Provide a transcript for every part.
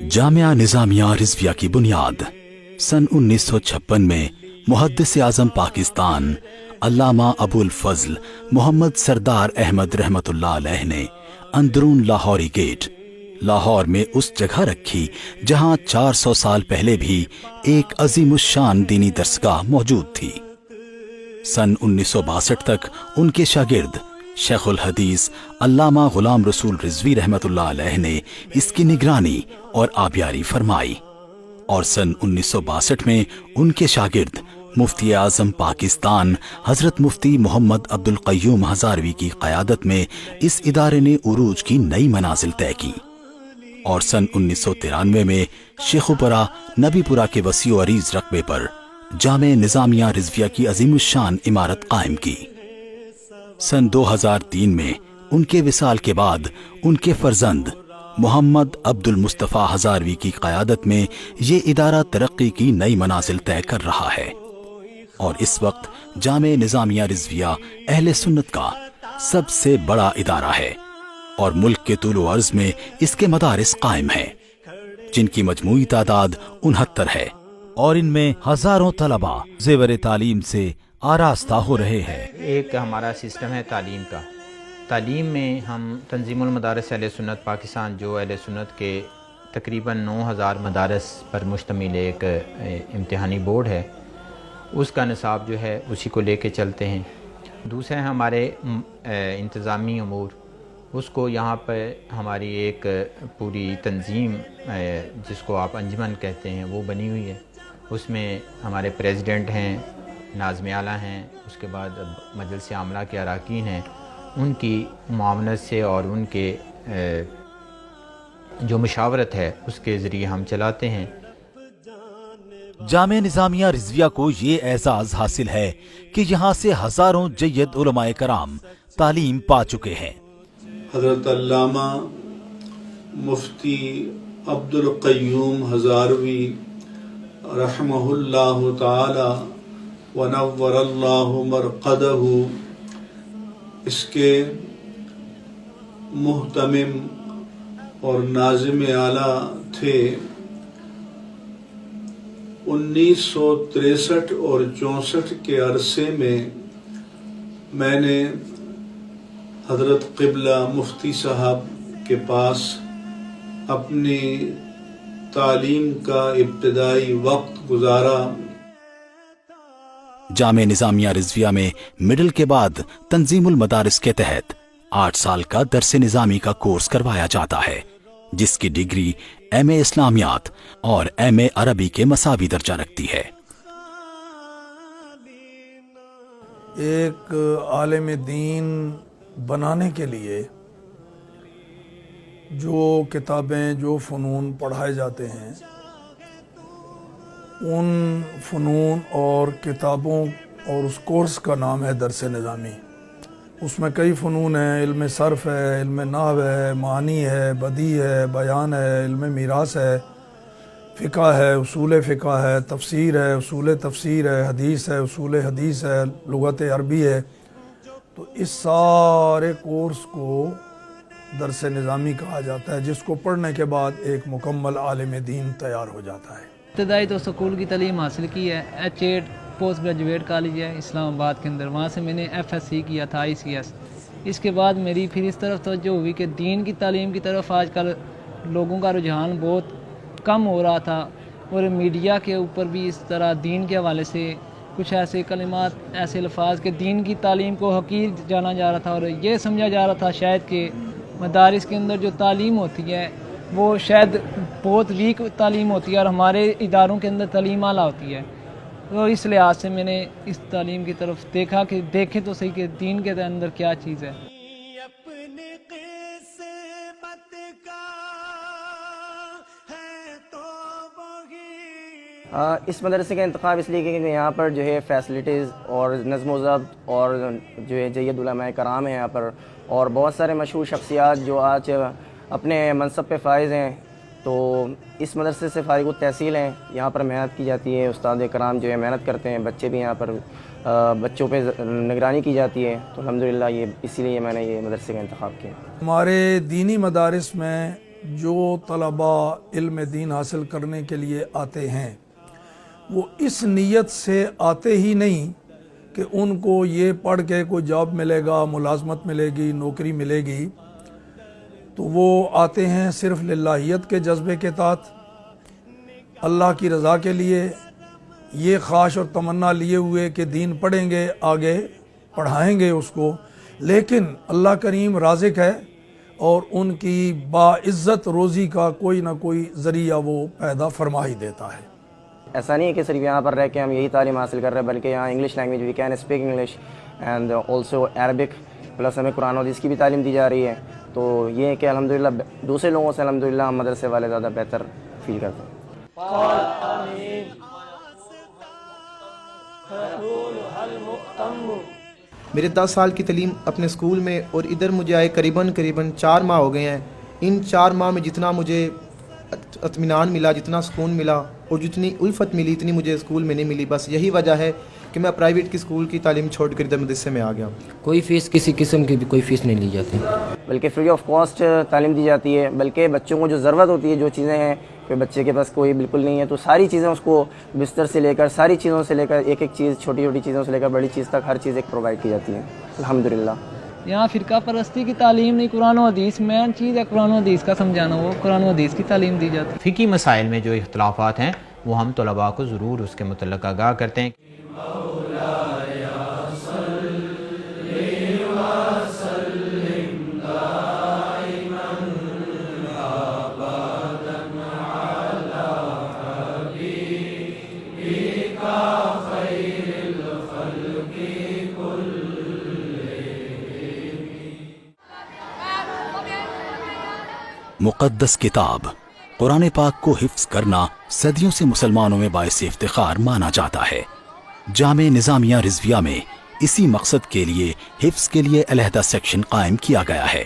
जामिया निजामिया रिजविया की बुनियाद सन 1956 में मुहद्दिस आज़म पाकिस्तान अल्लामा अबुल फजल मोहम्मद सरदार अहमद रहमतुल्लाह अलैह ने अंदरून लाहौरी गेट लाहौर में उस जगह रखी जहां 400 साल पहले भी एक अजीमुशान दीनी दरसगाह मौजूद थी। सन 1962 तक उनके शागिर्द शेखुल हदीस अल्लामा गुलाम रसूल रिजवी रहमतुल्लाह अलैह ने इसकी निगरानी और आबियारी फरमाई और सन 1962 में उनके शागिर्द मुफ्ती आज़म पाकिस्तान हजरत मुफ्ती मोहम्मद अब्दुल क़य्यूम हज़ारवी की क़यादत में इस इदारे ने उरूज की नई मनाजिल तय की और सन 1993 में शेखुपुरा नबीपुरा के वसी व अरीज रकबे पर जामे निज़ामिया रिजविया की अजीमुशान इमारत कायम की। सन 2003 में उनके विसाल के बाद उनके फर्जंद मोहम्मद अब्दुल मुस्तफ़ा हज़ारवी की क़यादत में ये इदारा तरक्की की नई मनाजिल तय कर रहा है और इस वक्त जामे निज़ामिया रिजविया अहले सुन्नत का सबसे बड़ा इदारा है और मुल्क के तूल व अर्ज़ में इसके मदारिस कायम हैं जिनकी मजमूई तादाद 69 है और इनमें हजारों तलबा ज़ेवर तालीम से आरास्ता हो रहे हैं। एक हमारा सिस्टम है तालीम का। तालीम में हम तंजीमुल मदारिस अहले सुन्नत पाकिस्तान जो अहले सुन्नत के तकरीबन 9000 मदारिस पर मुश्तमिल एक इम्तिहानी बोर्ड है, उसका निसाब जो है उसी को लेके चलते हैं। दूसरा है हमारे इंतज़ामी अमूर, उसको यहाँ पर हमारी एक पूरी तंजीम जिसको आप अंजुमन कहते हैं वो बनी हुई है। उसमें हमारे प्रेसिडेंट हैं, नाज़िम आला हैं, उसके बाद मजलिस आमला के अरकान हैं, उनकी मुआवनत से और उनके जो मशावरत है उसके ज़रिए हम चलाते हैं। जामे निज़ामिया रिजविया को ये एजाज़ हासिल है कि यहाँ से हजारों जय्यद उलमाए कराम तालीम पा चुके हैं। हज़रत अल्लामा मुफ्ती अब्दुल क़य्यूम हज़ारवी रहमहुल्लाहु ताला व नव्वरल्लाहु मरक़दहु इसके मुहतमिम और नाज़िम आला थे। 1963 और 64 के अरसे में मैंने हज़रत क़िबला मुफ्ती साहब के पास अपनी तालीम का इब्तिदाई वक्त गुजारा। जामे निज़ामिया रिजविया में मिडिल के बाद तंजीमुल मदारिस के तहत 8 साल का दरसे निज़ामी का कोर्स करवाया जाता है जिसकी डिग्री एमए इस्लामियात और एमए अरबी के मसावी दर्जा रखती है। एक आलिम दीन बनाने के लिए जो किताबें जो फ़नून पढ़ाए जाते हैं उन फ़नून और किताबों और उस कोर्स का नाम है दरसे निज़ामी। उसमें कई फ़नून हैं, इल्म सर्फ़ है, इल्म नाहव है, मानी है, बदी है, बयान है, इल्म मीरास है, फ़िक़्ह है, उसूल फ़िक़्ह है, तफ़सीर है, उसूल तफ़सीर है, हदीस है, उसूल हदीस है, लुग़त अरबी है। तो इस सारे कोर्स को दरसे निज़ामी कहा जाता है जिसको पढ़ने के बाद एक मुकम्मल आलिम दीन तैयार हो जाता है। इब्तदाई तो स्कूल की तालीम हासिल की है, H8 पोस्ट ग्रेजुएट कॉलेज है इस्लामाबाद के अंदर, वहाँ से मैंने FSC किया था ICS। इसके बाद मेरी फिर इस तरफ तवज्जो हुई कि दीन की तालीम की तरफ आजकल लोगों का रुझान बहुत कम हो रहा था और मीडिया के ऊपर भी इस तरह दीन के हवाले से कुछ ऐसे कलिमात ऐसे अल्फाज के दीन की तालीम को हकीर जाना जा रहा था और ये समझा जा रहा था शायद कि मदारिस के अंदर जो तालीम होती है वो शायद बहुत वीक तालीम होती है और हमारे इदारों के अंदर तालीम आला होती है। तो इस लिहाज से मैंने इस तालीम की तरफ देखा कि देखें तो सही कि दीन के अंदर क्या चीज़ है। इस मदरसे का इंतखाब इसलिए कि यहाँ पर जो है फैसिलिटीज़ और नज़्म व ज़ब्त और जो है जय्यद उलमाए कराम हैं यहाँ पर और बहुत सारे मशहूर शख्सियात जो आज अपने मनसब पे फाइज़ हैं। तो इस मदरसे से फ़ारिग़ तहसील हैं, यहाँ पर मेहनत की जाती है, उस्ताद कराम जो है मेहनत करते हैं, बच्चे भी यहाँ पर بچوں پہ نگرانی کی جاتی ہے، تو الحمدللہ یہ اسی لیے میں نے یہ مدرسے کا انتخاب کیا۔ ہمارے دینی مدارس میں جو طلباء علم دین حاصل کرنے کے لیے آتے ہیں وہ اس نیت سے آتے ہی نہیں کہ ان کو یہ پڑھ کے کوئی جاب ملے گا، ملازمت ملے گی، نوکری ملے گی، تو وہ آتے ہیں صرف للہیت کے جذبے کے تحت، اللہ کی رضا کے لیے، یہ خواہش اور تمنا لیے ہوئے کہ دین پڑھیں گے، آگے پڑھائیں گے اس کو، لیکن اللہ کریم رازق ہے اور ان کی باعزت روزی کا کوئی نہ کوئی ذریعہ وہ پیدا فرما ہی دیتا ہے۔ ایسا نہیں ہے کہ صرف یہاں پر رہ کے ہم یہی تعلیم حاصل کر رہے ہیں، بلکہ یہاں English language we can speak English and also Arabic, plus ہمیں قرآن و حدیث کی بھی تعلیم دی جا رہی ہے، تو یہ ہے کہ الحمدللہ دوسرے لوگوں سے الحمدللہ ہم مدرسے والے زیادہ بہتر فیل کرتے ہیں۔ میرے 10 سال کی تعلیم اپنے اسکول میں اور ادھر مجھے آئے قریباً 4 ماہ ہو گئے ہیں۔ ان 4 ماہ میں جتنا مجھے اطمینان ملا، جتنا سکون ملا اور جتنی الفت ملی اتنی مجھے اسکول میں نہیں ملی۔ بس یہی وجہ ہے کہ میں پرائیویٹ کی اسکول کی تعلیم چھوڑ کر ادھر مدرسے میں آ گیا۔ کوئی فیس کسی قسم کی بھی کوئی فیس نہیں لی جاتی، بلکہ فری آف کاسٹ تعلیم دی جاتی ہے، بلکہ بچوں کو جو ضرورت ہوتی ہے، جو چیزیں ہیں کہ بچے کے پاس کوئی بالکل نہیں ہے، تو ساری چیزیں اس کو بستر سے لے کر، ساری چیزوں سے لے کر، ایک ایک چیز، چھوٹی چھوٹی چیزوں سے لے کر بڑی چیز تک ہر چیز ایک پرووائڈ کی جاتی ہے الحمدللہ۔ یہاں فرقہ پرستی کی تعلیم نہیں، قرآن و حدیث مین چیز ہے، قرآن و حدیث کا سمجھانا، وہ قرآن و حدیث کی تعلیم دی جاتی ہے۔ فقہی مسائل میں جو اختلافات ہیں وہ ہم طلباء کو ضرور اس کے متعلق آگاہ کرتے ہیں۔ मुक़द्दस किताब कुरान पाक को हिफ्ज़ करना सदियों से मुसलमानों में बाइस इफ्तिखार माना जाता है। जामे निज़ामिया रिज़विया में इसी मकसद के लिए हिफ्ज़ के लिए अलहदा सेक्शन कायम किया गया है,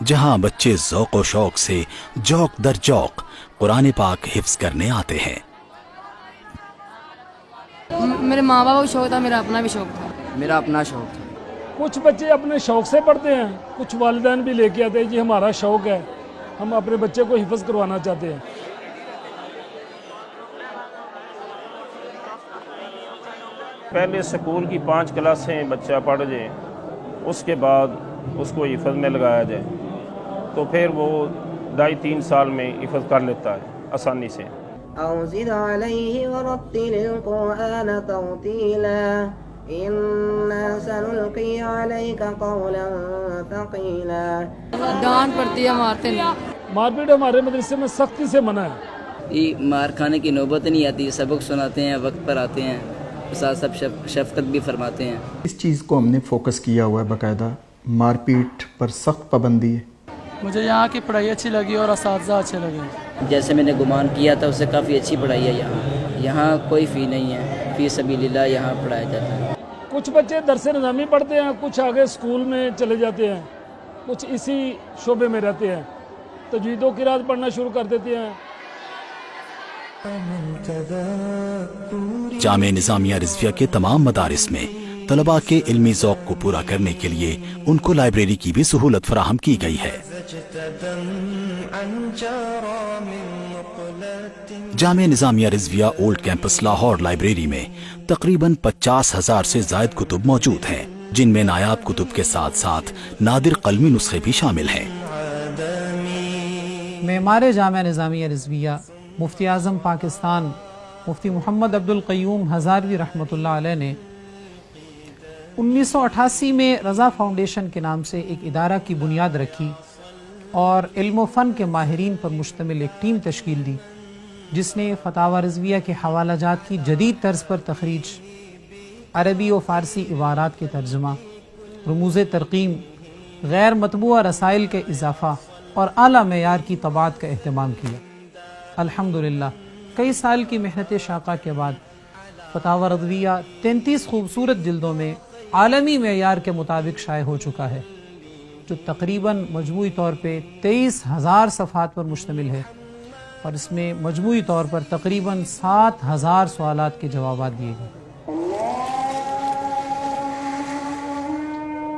जहां बच्चे ज़ौक़ व शौक़ से जौक दर जौक कुरान पाक हिफ्ज़ करने आते हैं। मेरे माँ बाप को शौक था, मेरा अपना भी शौक था। मेरा अपना शौक था। कुछ बच्चे अपने शौक से पढ़ते हैं, कुछ वालिदैन भी लेके आते हैं, जी हमारा शौक है, हम अपने बच्चे को हिफ्ज़ करवाना चाहते हैं। पहले स्कूल की 5 क्लासें बच्चा पढ़ जाए, उसके बाद उसको हिफ्ज़ में लगाया जाए, तो फिर वो 2.5-3 साल में हिफ्ज़ कर लेता है आसानी से। أوزد عليه ورتل القرآن ترتيلا إنا سنلقي عليك قولا ثقيلا۔ ڈانٹ پڑتی ہے، مارتے نہیں۔ مار پیٹ ہمارے مدرسے میں سختی سے منع ہے۔ مار کھانے کی نوبت نہیں آتی، سبق سناتے ہیں، وقت پر آتے ہیں، ساتھ سب شفقت بھی فرماتے ہیں۔ اس چیز کو ہم نے فوکس کیا ہوا ہے، باقاعدہ مار پیٹ پر سخت پابندی ہے۔ مجھے یہاں کی پڑھائی اچھی لگی اور اساتذہ اچھے لگے۔ جیسے میں نے گمان کیا تھا اس سے کافی اچھی پڑھائی ہے یہاں کوئی فی نہیں ہے، فی سبیل اللہ یہاں پڑھایا جاتا ہے۔ کچھ بچے درس نظامی پڑھتے ہیں، کچھ آگے اسکول میں چلے جاتے ہیں، کچھ اسی شعبے میں رہتے ہیں، تجوید و قرات پڑھنا شروع کر دیتے ہیں۔ जामे निज़ामिया रिज़विया के तमाम मदारिस में तलबा के इल्मी ज़ौक़ को पूरा करने के लिए उनको लाइब्रेरी की भी सहूलत फराहम की गई है। Jamia Nizamia Rizvia old campus Lahore library में तकरीबन 50,000 से ज़ायद कुतुब मौजूद हैं, जिनमें नायाब कुतुब के साथ साथ नादिर कलमी नुस्खे भी शामिल हैं। मेमार जामिया निज़ामिया रिज़विया मुफ्ती आज़म पाकिस्तान मुफ्ती मोहम्मद अब्दुल क़य्यूम हज़ारवी रहमतुल्लाह अलैह ने 1988 में रज़ा फाउंडेशन के नाम से एक इदारा की बुनियाद रखी और इल्म फ़न के माहिरीन पर मुश्तमिल एक टीम तश्कील दी, जिसने फतावा रिज़विया के हवाला जात की जदीद तर्ज पर तखरीज, अरबी व फ़ारसी इबारात के तर्जुमा, रमूज़ तरकीम, गैर मतबूआ रसाइल के इजाफ़ा और आला मेयार की तबात का अहतमाम किया। अल्हम्दुलिल्लाह कई साल की मेहनत शाक़ा के बाद फतावा रिज़विया 33 खूबसूरत जिल्दों में आलमी मेयार के मुताबिक शाये हो चुका है, जो तकरीबन मजमूई तौर पे 23,000 सफ़हात पर मुश्तमिल है और इसमें मजमूई तौर पर तकरीबन 7,000 सवालात के जवाबात दिए गए।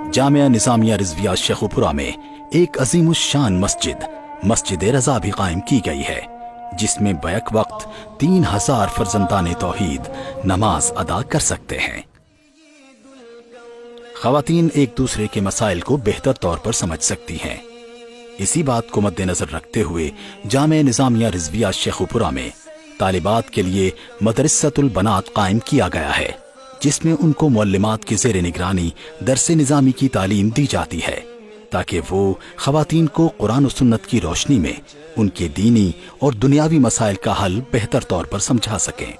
जामिया निजामिया रिजविया शेखुपुरा में एक अजीम शान मस्जिद रजा भी कायम की गई है, जिसमें बैक वक्त 3000 फर्जंदान तौहीद नमाज अदा कर सकते हैं। ख़वातीन एक दूसरे के मसाइल को बेहतर तौर पर समझ सकती हैं। इसी बात को मद्देनजर रखते हुए जामिया निजामिया रिजविया शेखुपुरा में तालिबात के लिए मदरसतुल बनात कायम किया गया है, जिसमें उनको मुअल्लिमात की ज़ेर निगरानी दरस निज़ामी की तालीम दी जाती है, ताकि वो ख़वातीन को कुरान और सुन्नत की रोशनी में उनके दीनी और दुनियावी मसाइल का हल बेहतर तौर पर समझा सकें।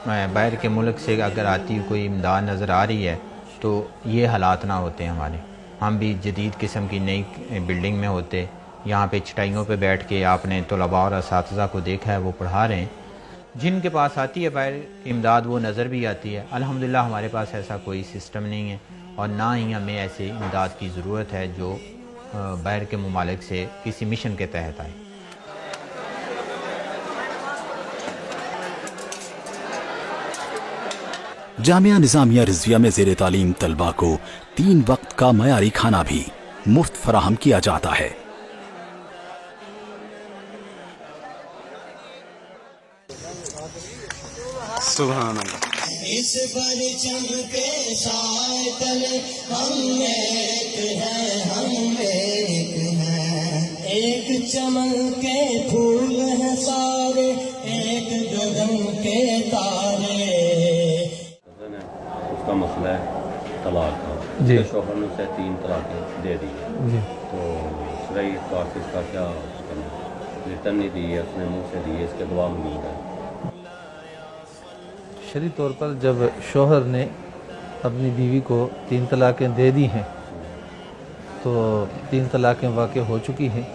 बाहर के मुल्क से अगर आती हुई कोई इमदाद नज़र आ रही है तो ये हालात ना होते हैं हमारे। हम भी जदीद किस्म की नई बिल्डिंग में होते, यहाँ पे चटाइयों पे बैठ के आपने तलबा और असातिज़ा को देखा है वो पढ़ा रहे हैं। जिनके पास आती है बाहर इमदाद वो नज़र भी आती है। अल्हम्दुलिल्लाह हमारे पास ऐसा कोई सिस्टम नहीं है और ना ही हमें ऐसे इमदाद की ज़रूरत है जो बाहर के ममालिक से किसी मिशन के तहत आए। जामिया निजामिया रिजविया में ज़ेर तालीम तलबा को 3 वक्त का मयारी खाना भी मुफ्त फराहम किया जाता है। सुभान अल्लाह। इस परचम के साए तले हम एक हैं, एक चमन के फूल हैं सारे, एक गगन के तारे। उसका मसला है तलाक का, जी शौहर ने उसे 3 तलाक़ें दे दी है, तो शरई तौर का क्या रिटर्न नहीं दी है, उसने मुँह से दी है, इसके गवाह मौजूद है। शरई तौर पर जब शौहर ने अपनी बीवी को 3 तलाक़ें दे दी हैं तो 3 तलाक़ें वाक़ई हो चुकी हैं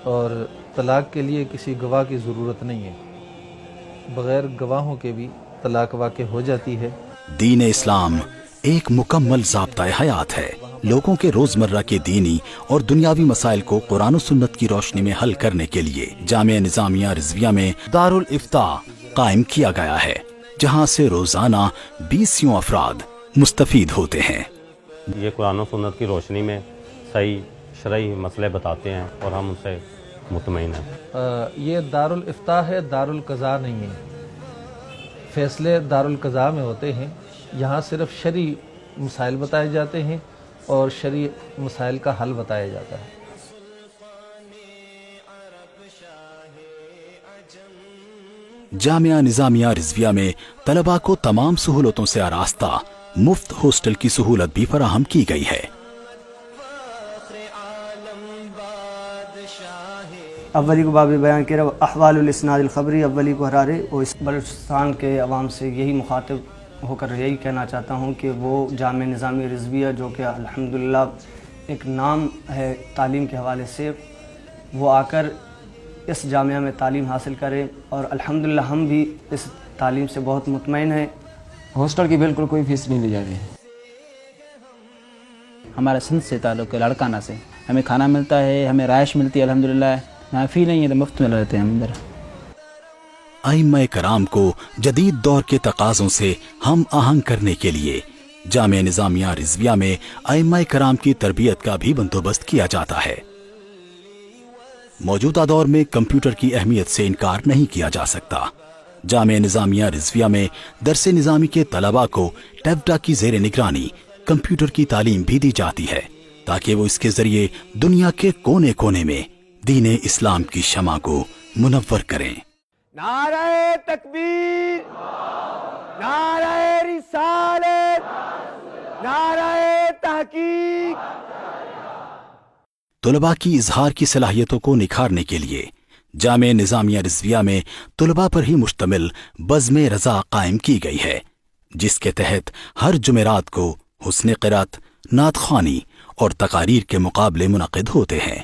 और तलाक़ के लिए किसी गवाह की ज़रूरत नहीं है, बग़ैर गवाहों के भी तलाक़ वाक़ई हो जाती है। दीन इस्लाम एक मुकम्मल ज़ाब्ता हयात है। लोगों के रोज़मर्रा के दीनी और दुनियावी मसाइल को कुरान और सुन्नत की रोशनी में हल करने के लिए जामिया निज़ामिया रिज़विया में दारुल इफ्ता कायम किया गया है, जहां से रोजाना 20 अफराद मुस्तफीद होते हैं। ये कुरान और सुन्नत की रोशनी में सही शरई मसले बताते हैं और हम उनसे मुतमईन हैं। ये दारुल इफ्ता है, दारुल कज़ा नहीं है। फैसले दारुल कज़ा में होते हैं, यहाँ सिर्फ शरई मसाइल बताए जाते हैं और शरई मसाइल का हल बताया जाता है। जामिया निज़ामिया रिज़विया में तलबा को तमाम सहूलतों से आरास्ता मुफ्त हॉस्टल की सहूलत भी फराहम की गई है। अव्वली को बाब बयान के अहवालुल इस्नादिल ख़बरी अव्वली को हरारे और इस बलूचिस्तान के अवाम से यही मुखातिब होकर यही कहना चाहता हूँ कि वो जामिया निज़ामिया रिज़विया जो कि अल्हम्दुलिल्लाह एक नाम है तालीम के हवाले से, वो आकर इस जामिया में तालीम हासिल करें और अल्हम्दुलिल्लाह हम भी इस तालीम से बहुत मुतमईन हैं। हॉस्टल की बिल्कुल कोई फ़ीस नहीं ली जा रही है। हमारा सिंध से ताल्लुक़ है, लड़काना से। हमें खाना मिलता है, हमें राइश मिलती है अल्हम्दुलिल्लाह। यहाँ फ़ी नहीं है तो मुफ्त में रहते हैं अंदर। आइम्मा कराम को जदीद दौर के तकाज़ों से हम आहंग करने के लिए जामिया निज़ामिया रिज़विया में आइम्मा कराम की तरबियत का भी बंदोबस्त किया जाता है। मौजूदा दौर में कंप्यूटर की अहमियत से इनकार नहीं किया जा सकता। जामिया निज़ामिया रिज़विया में दरसे निज़ामी के तलबा को टैबडा की ज़ेर निगरानी कंप्यूटर की तालीम भी दी जाती है, ताकि वो इसके ज़रिए दुनिया के कोने कोने में दीन इस्लाम की शमा को मुनव्वर करें। नारे तकबीर, नारे रिसालत, नारे तहकीक। तलबा की इजहार की सलाहियतों को निखारने के लिए जामिया निज़ामिया रिज़विया में तलबा पर ही मुश्तमिल बज़्म रज़ा कायम की गई है, जिसके तहत हर जुमेरात को हुस्न क़िरात, नात ख़्वानी और तकारीर के मुकाबले मुनक़िद होते हैं।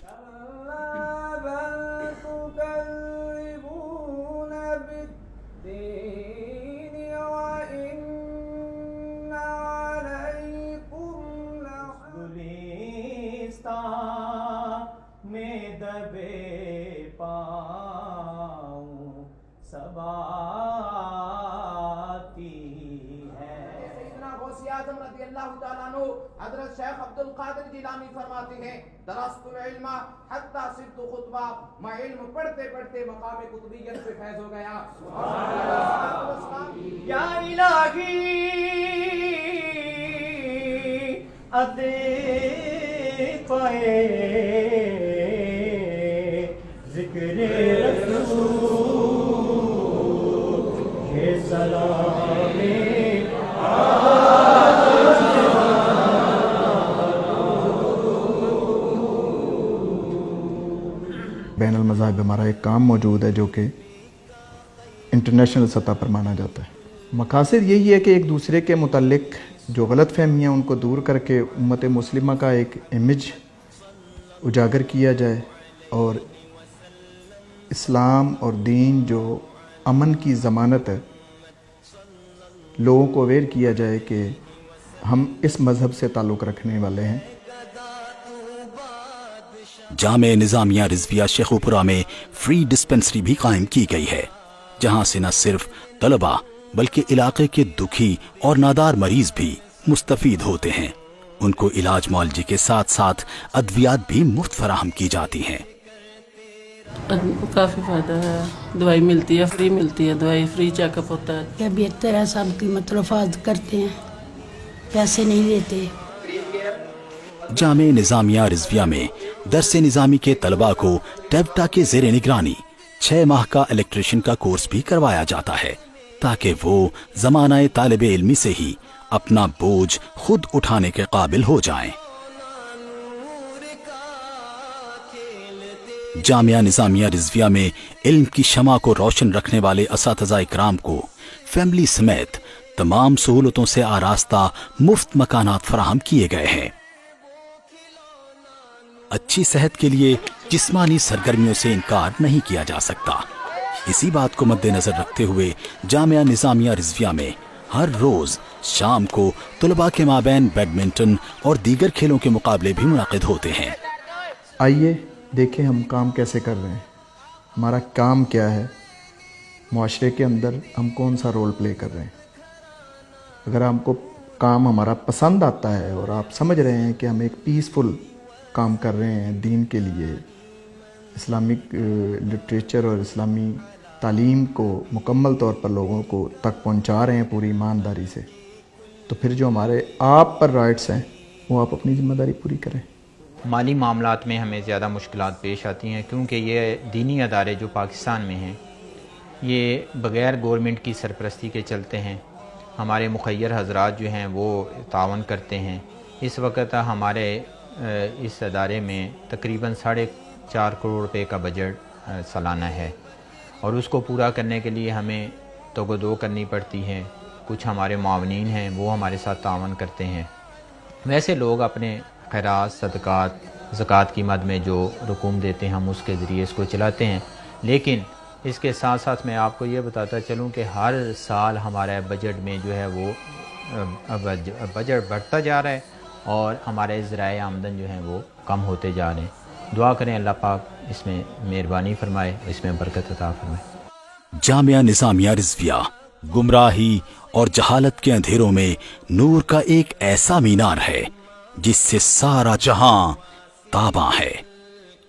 غوث اعظم رضی اللہ تعالیٰ عنہ حضرت شیخ عبد القادر جیلانی فرماتے ہیں درست العلم حتی صرت خطبہ، میں علم پڑھتے پڑھتے مقام قطبیت سے فیض ہو گیا. یا الہی عطے پائے ذکر رسول کے سلام بین المذاہب ہمارا ایک کام موجود ہے جو کہ انٹرنیشنل سطح پر مانا جاتا ہے. مقاصد یہی ہے کہ ایک دوسرے کے متعلق جو غلط فہمیاں ان کو دور کر کے امت مسلمہ کا ایک امیج اجاگر کیا جائے اور اسلام اور دین جو امن کی ضمانت ہے لوگوں کو اویئر کیا جائے کہ ہم اس مذہب سے تعلق رکھنے والے ہیں. جامع نظامیہ رضویہ شیخوپورہ میں فری ڈسپنسری بھی قائم کی گئی ہے جہاں سے نہ صرف طلبہ بلکہ علاقے کے دکھی اور نادار مریض بھی مستفید ہوتے ہیں. ان کو علاج معالجے کے ساتھ ساتھ ادویات بھی مفت فراہم کی جاتی ہیں. کافی فائدہ ہے، دوائی ملتی ہے، فری ملتی ہے دوائی، فری چیک اپ ہوتا ہے. کیا بہتر ہے، سب کی مطلوبات کرتے ہیں، پیسے نہیں لیتے. جامع نظامیہ رضویہ میں درس نظامی کے طلباء کو ٹیبٹا کے زیر نگرانی 6 ماہ کا الیکٹریشین کا کورس بھی کروایا جاتا ہے تاکہ وہ زمانہ طالب علمی سے ہی اپنا بوجھ خود اٹھانے کے قابل ہو جائیں. جامعہ نظامیہ رضویہ میں علم کی شمع کو روشن رکھنے والے اساتذہ اکرام کو فیملی سمیت تمام سہولتوں سے آراستہ مفت مکانات فراہم کیے گئے ہیں. اچھی صحت کے لیے جسمانی سرگرمیوں سے انکار نہیں کیا جا سکتا. اسی بات کو مد نظر رکھتے ہوئے جامعہ نظامیہ رضویہ میں ہر روز شام کو طلباء کے مابین بیڈمنٹن اور دیگر کھیلوں کے مقابلے بھی منعقد ہوتے ہیں. آئیے دیکھیں ہم کام کیسے کر رہے ہیں، ہمارا کام کیا ہے، معاشرے کے اندر ہم کون سا رول پلے کر رہے ہیں. اگر ہم کو کام ہمارا پسند آتا ہے اور آپ سمجھ رہے ہیں کہ ہم ایک پیسفل کام کر رہے ہیں دین کے لیے، اسلامک لٹریچر اور اسلامی تعلیم کو مکمل طور پر لوگوں کو تک پہنچا رہے ہیں پوری ایمانداری سے، تو پھر جو ہمارے آپ پر رائٹس ہیں وہ آپ اپنی ذمہ داری پوری کریں. مالی معاملات میں ہمیں زیادہ مشکلات پیش آتی ہیں کیونکہ یہ دینی ادارے جو پاکستان میں ہیں یہ بغیر گورنمنٹ کی سرپرستی کے چلتے ہیں. ہمارے مخیر حضرات جو ہیں وہ تعاون کرتے ہیں. اس وقت ہمارے اس ادارے میں تقریباً 4.5 کروڑ روپے کا بجٹ سالانہ ہے اور اس کو پورا کرنے کے لیے ہمیں توگو کرنی پڑتی ہے. کچھ ہمارے معاونین ہیں وہ ہمارے ساتھ تعاون کرتے ہیں. ویسے لوگ اپنے خیرات، صدقات، زکوٰۃ کی مد میں جو رقوم دیتے ہیں ہم اس کے ذریعے اس کو چلاتے ہیں. لیکن اس کے ساتھ ساتھ میں آپ کو یہ بتاتا چلوں کہ ہر سال ہمارا بجٹ میں جو ہے وہ بجٹ بڑھتا جا رہا ہے اور ہمارے ذرائع آمدن جو ہیں وہ کم ہوتے جا رہے ہیں. دعا کریں اللہ پاک اس میں مہربانی فرمائے، اس میں برکت عطا فرمائے. جامعہ نظامیہ رضویہ گمراہی اور جہالت کے اندھیروں میں نور کا ایک ایسا مینار ہے جس سے سارا جہاں تاباں ہے.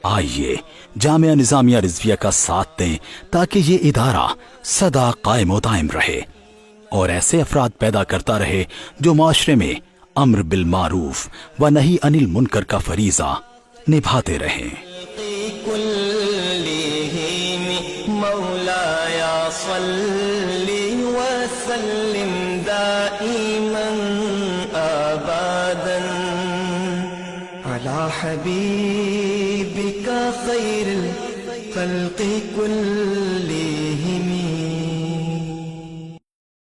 آئیے جامعہ نظامیہ رضویہ کا ساتھ دیں تاکہ یہ ادارہ سدا قائم و دائم رہے اور ایسے افراد پیدا کرتا رہے جو معاشرے میں امر بالمعروف و نہی عن المنکر کا فریضہ نبھاتے رہیں. مولایا صلی وسلم دائما ابدا علی حبیبک خیر الخلق کلهم.